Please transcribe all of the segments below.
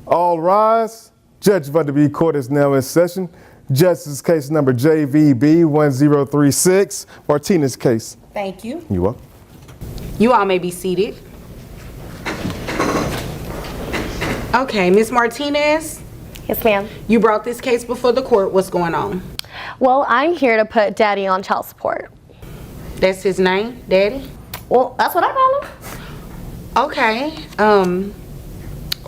All rise. Judge Vanderbeek Court is now in session. Justice case number JVB 1036, Martinez case. Thank you. You welcome. You all may be seated. Okay, Ms. Martinez, Yes, ma'am. you brought this case before the court. What's going on? Well, I'm here to put Daddy on child support. That's his name, Daddy? Well, that's what I call him. Okay.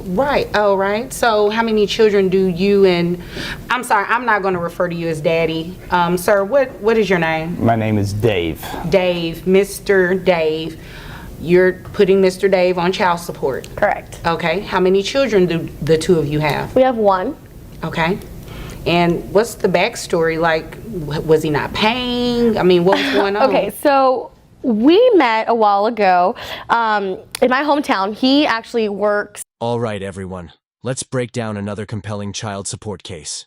Right. All right. So how many children do you and, I'm sorry, I'm not going to refer to you as Daddy. Sir, what is your name? My name is Dave. Dave, Mr. Dave. You're putting Mr. Dave on child support. Correct. Okay. How many children do the two of you have? We have one. Okay. And what's the backstory? Like, was he not paying? I mean, what was going on? Okay, so we met a while ago in my hometown. He actually works. All right, everyone. Let's break down another compelling child support case.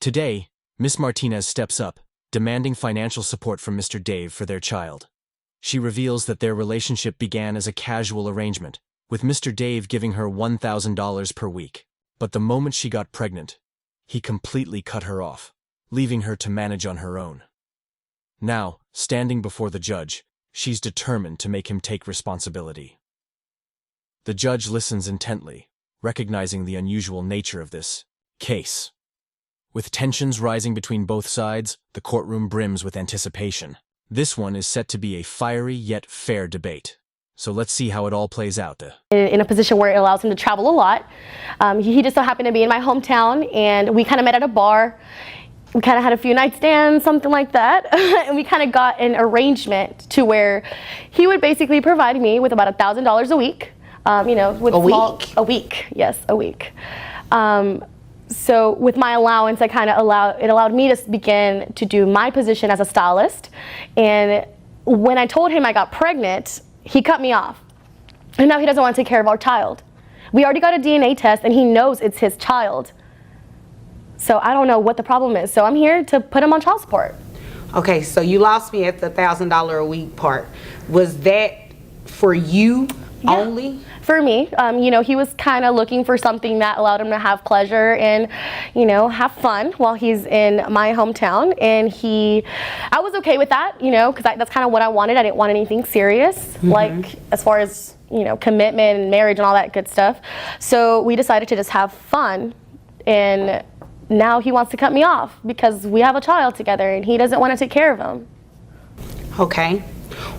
Today, Miss Martinez steps up, demanding financial support from Mr. Dave for their child. She reveals that their relationship began as a casual arrangement, with Mr. Dave giving her $1,000 per week. But the moment she got pregnant, he completely cut her off, leaving her to manage on her own. Now, standing before the judge, she's determined to make him take responsibility. The judge listens intently, recognizing the unusual nature of this case. With tensions rising between both sides, the courtroom brims with anticipation. This one is set to be a fiery yet fair debate. So let's see how it all plays out. In a position where it allows him to travel a lot. He just so happened to be in my hometown, and we kind of met at a bar. We kind of had a few night stands, something like that. And we kind of got an arrangement to where he would basically provide me with about $1,000 a week. With a week, yes, a week. So with my allowance, it allowed me to begin to do my position as a stylist. And when I told him I got pregnant, he cut me off. And now he doesn't want to take care of our child. We already got a DNA test, and he knows it's his child. So I don't know what the problem is. So I'm here to put him on child support. Okay, so you lost me at the $1,000 a week part. Was that for you only? For me, he was kind of looking for something that allowed him to have pleasure and, have fun while he's in my hometown. And I was okay with that, because that's kind of what I wanted. I didn't want anything serious, like as far as, commitment and marriage and all that good stuff. So we decided to just have fun. And now he wants to cut me off because we have a child together and he doesn't want to take care of him. Okay.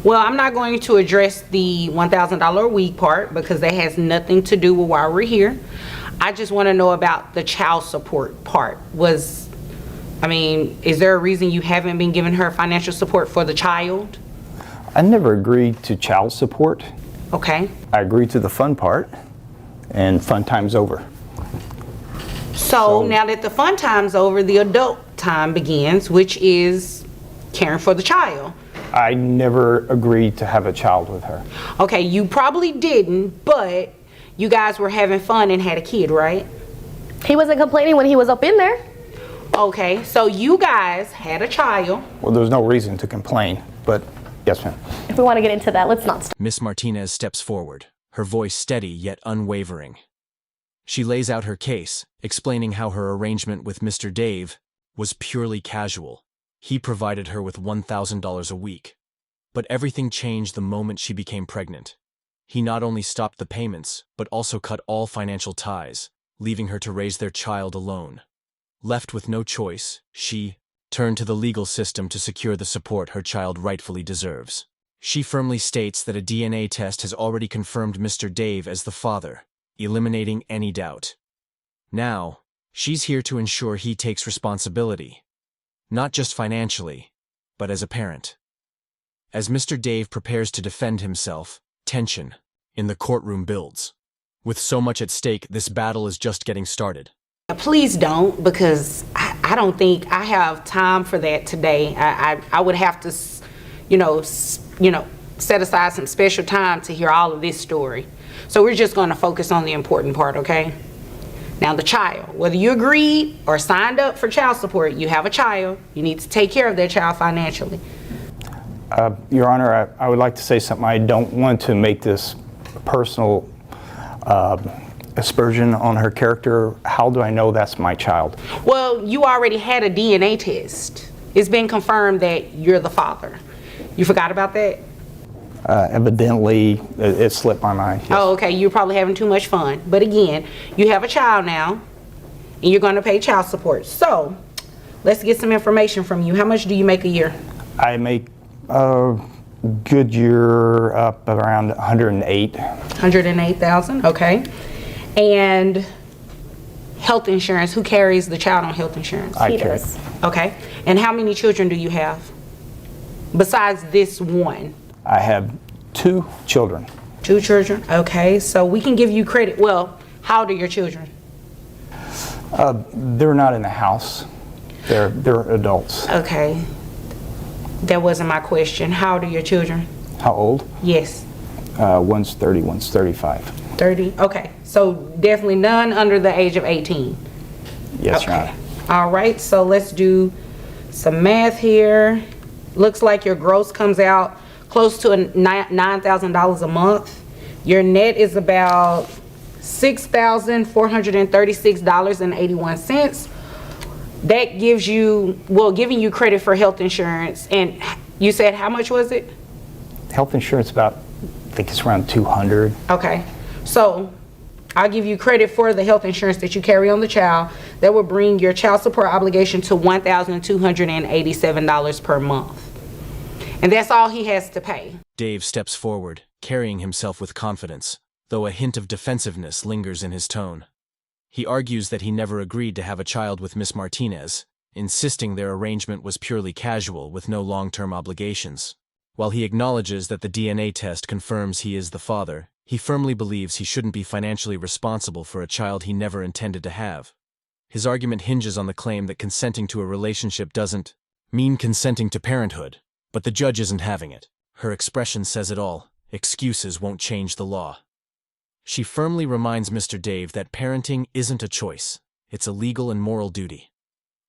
Well, I'm not going to address the $1,000 a week part because that has nothing to do with why we're here. I just want to know about the child support part. Is there a reason you haven't been giving her financial support for the child? I never agreed to child support. Okay. I agreed to the fun part, and fun time's over. So now that the fun time's over, the adult time begins, which is caring for the child. I never agreed to have a child with her. Okay, you probably didn't, but you guys were having fun and had a kid, right? He wasn't complaining when he was up in there. Okay, so you guys had a child. Well, there's no reason to complain, but yes, ma'am. If we want to get into that, let's not start. Miss Martinez steps forward, her voice steady yet unwavering. She lays out her case, explaining how her arrangement with Mr. Dave was purely casual. He provided her with $1,000 a week. But everything changed the moment she became pregnant. He not only stopped the payments, but also cut all financial ties, leaving her to raise their child alone. Left with no choice, she turned to the legal system to secure the support her child rightfully deserves. She firmly states that a DNA test has already confirmed Mr. Dave as the father, eliminating any doubt. Now, she's here to ensure he takes responsibility. Not just financially, but as a parent. As Mr. Dave prepares to defend himself, tension in the courtroom builds. With so much at stake, this battle is just getting started. Please don't, because I don't think I have time for that today. I would have to, set aside some special time to hear all of this story. So we're just going to focus on the important part, okay? Now the child, whether you agreed or signed up for child support, you have a child. You need to take care of that child financially. Your Honor, I would like to say something. I don't want to make this personal aspersion on her character, how do I know that's my child? Well, you already had a DNA test. It's been confirmed that you're the father. You forgot about that? Evidently, it slipped my mind. Yes. Oh, okay. You're probably having too much fun. But again, you have a child now, and you're going to pay child support. So, let's get some information from you. How much do you make a year? I make a good year up around 108. 108,000. Okay. And health insurance. Who carries the child on health insurance? I carry. Okay. And how many children do you have besides this one? I have 2 children. 2 children. Okay. So we can give you credit. Well, how old are your children? They're not in the house. They're adults. Okay. That wasn't my question. How old are your children? How old? Yes. One's 30, one's 35. 30. Okay. So definitely none under the age of 18. Yes, Your Okay. Honor. All right. So let's do some math here. Looks like your gross comes out close to $9,000 a month. Your net is about $6,436.81. That gives you, well, giving you credit for health insurance. And you said how much was it? Health insurance about, I think it's around 200. Okay. So I'll give you credit for the health insurance that you carry on the child. That will bring your child support obligation to $1,287 per month. And that's all he has to pay. Dave steps forward, carrying himself with confidence, though a hint of defensiveness lingers in his tone. He argues that he never agreed to have a child with Miss Martinez, insisting their arrangement was purely casual with no long-term obligations. While he acknowledges that the DNA test confirms he is the father, he firmly believes he shouldn't be financially responsible for a child he never intended to have. His argument hinges on the claim that consenting to a relationship doesn't mean consenting to parenthood, but the judge isn't having it. Her expression says it all. Excuses won't change the law. She firmly reminds Mr. Dave that parenting isn't a choice, it's a legal and moral duty.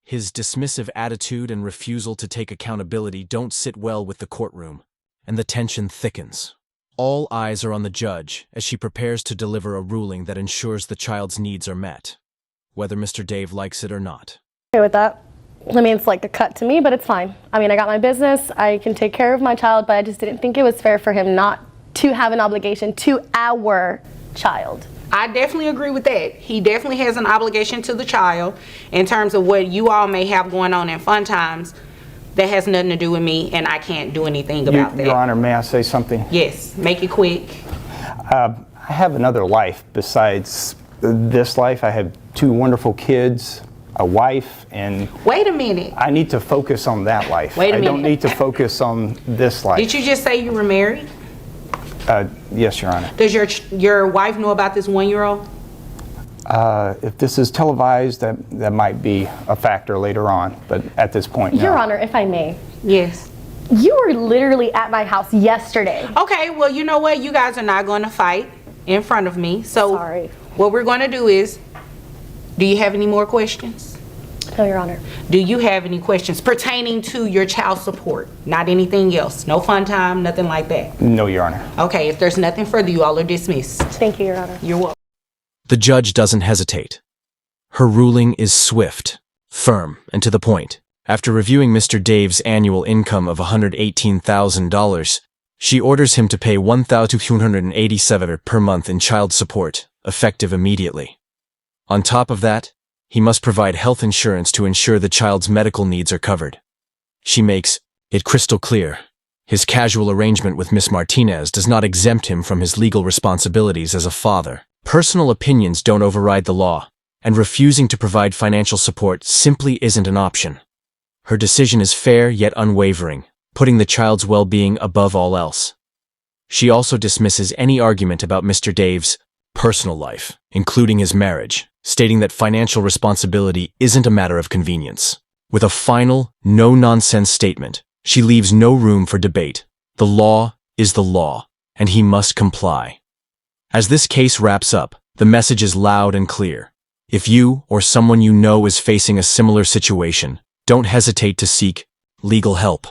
His dismissive attitude and refusal to take accountability don't sit well with the courtroom, and the tension thickens. All eyes are on the judge as she prepares to deliver a ruling that ensures the child's needs are met, whether Mr. Dave likes it or not. Okay with that. I mean, it's like a cut to me, but it's fine. I mean, I got my business, I can take care of my child, but I just didn't think it was fair for him not to have an obligation to our child. I definitely agree with that. He definitely has an obligation to the child in terms of what you all may have going on in fun times. That has nothing to do with me, and I can't do anything about that. Your Honor, may I say something? Yes, make it quick. I have another life besides this life. I have 2 wonderful kids, a wife, and Wait a minute. I need to focus on that life. Wait a I don't minute. need to focus on this life. Did you just say you were married? Yes, Your Honor. Does your wife know about this 1-year-old? If this is televised, that might be a factor later on, but at this point, no. Your Honor, if I may, Yes. you were literally at my house yesterday. Okay, well, you know what? You guys are not going to fight in front of me. So Sorry. what we're going to do is, do you have any more questions? No, Your Honor. Do you have any questions pertaining to your child support? Not anything else? No fun time, nothing like that? No, Your Honor. Okay, if there's nothing further, you all are dismissed. Thank you, Your Honor. You're welcome. The judge doesn't hesitate. Her ruling is swift, firm, and to the point. After reviewing Mr. Dave's annual income of $118,000, she orders him to pay $1,287 per month in child support, effective immediately. On top of that, he must provide health insurance to ensure the child's medical needs are covered. She makes it crystal clear. His casual arrangement with Miss Martinez does not exempt him from his legal responsibilities as a father. Personal opinions don't override the law, and refusing to provide financial support simply isn't an option. Her decision is fair yet unwavering, putting the child's well-being above all else. She also dismisses any argument about Mr. Dave's personal life, including his marriage, stating that financial responsibility isn't a matter of convenience. With a final, no-nonsense statement, she leaves no room for debate. The law is the law, and he must comply. As this case wraps up, the message is loud and clear. If you or someone you know is facing a similar situation, don't hesitate to seek legal help.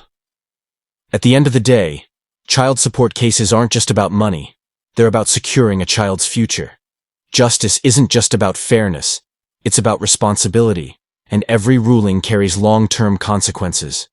At the end of the day, child support cases aren't just about money. They're about securing a child's future. Justice isn't just about fairness, it's about responsibility, and every ruling carries long-term consequences.